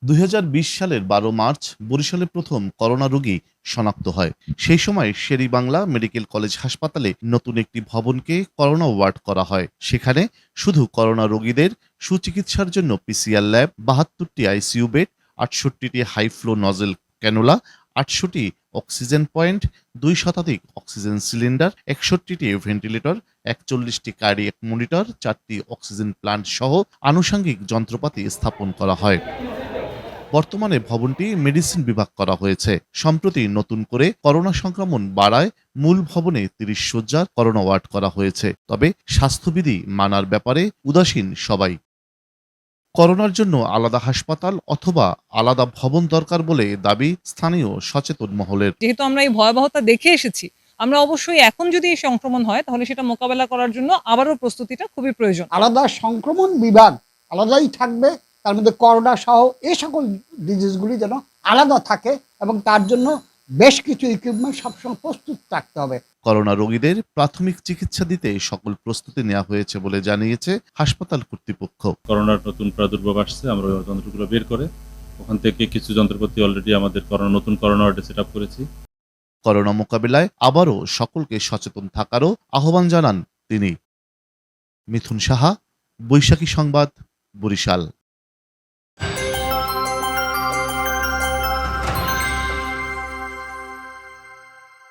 ২০২০ সালের ১২ মার্চ বরিশালে প্রথম করোনা রোগী শনাক্ত হয়। সেই সময় শের-ই-বাংলা মেডিকেল কলেজ হাসপাতালে নতুন একটি ভবনকে করোনা ওয়ার্ড করা হয়। সেখানে শুধু করোনা রোগীদের সুচিকিৎসার জন্য পিসিআর ল্যাব, ৭২টি আইসিইউ বেড, ৬৮টি হাই ফ্লো নজেল ক্যানুলা, ৮০০টি অক্সিজেন পয়েন্ট, ২ শতাধিক অক্সিজেন সিলিন্ডার, ৬১টি ভেন্টিলেটর, ৪১টি কার্ডিয়াক মনিটর, ৪টি অক্সিজেন প্লান্ট সহ আনুষঙ্গিক যন্ত্রপাতি স্থাপন করা হয়। বর্তমানে ভবনটি মেডিসিন বিভাগ করা হয়েছে। সম্প্রতি নতুন করে করোনা সংক্রমণ বাড়ায় মূল ভবনে ৩০ শয্যার করোনা ওয়ার্ড করা হয়েছে। তবে স্বাস্থ্যবিধি মানার ব্যাপারে উদাসীন সবাই। করোনার জন্য আলাদা হাসপাতাল অথবা আলাদা ভবন দরকার বলে দাবি স্থানীয় সচেতন মহলের। যেহেতু আমরা এই ভয়াবহতা দেখে এসেছি, আমরা অবশ্যই এখন যদি এই সংক্রমণ হয় তাহলে সেটা মোকাবেলা করার জন্য আবারও প্রস্তুতিটা খুবই প্রয়োজন। আলাদা সংক্রমণ বিভাগ আলাদাই থাকবে, তার মধ্যে করোনা সহ এই সকল ডিজিজগুলি যেন আলাদা থাকে এবং তার জন্য বেশ কিছু ইকুইপমেন্ট সবসময় প্রস্তুত রাখতে হবে। করোনা রোগীদের প্রাথমিক চিকিৎসা দিতে সকল প্রস্তুতি নেওয়া হয়েছে বলে জানিয়েছে হাসপাতাল কর্তৃপক্ষ। করোনার নতুন প্রাদুর্ভাব আসছে, আমরা ওই যন্ত্রগুলো বের করে ওখান থেকে কিছু যন্ত্রপাতি অলরেডি আমাদের নতুন করোনা ওয়ার্ডে সেট আপ করেছি। করোনা মোকাবিলায় আবারও সকলকে সচেতন থাকারও আহ্বান জানান তিনি। মিথুন সাহা, বৈশাখী সংবাদ, বরিশাল।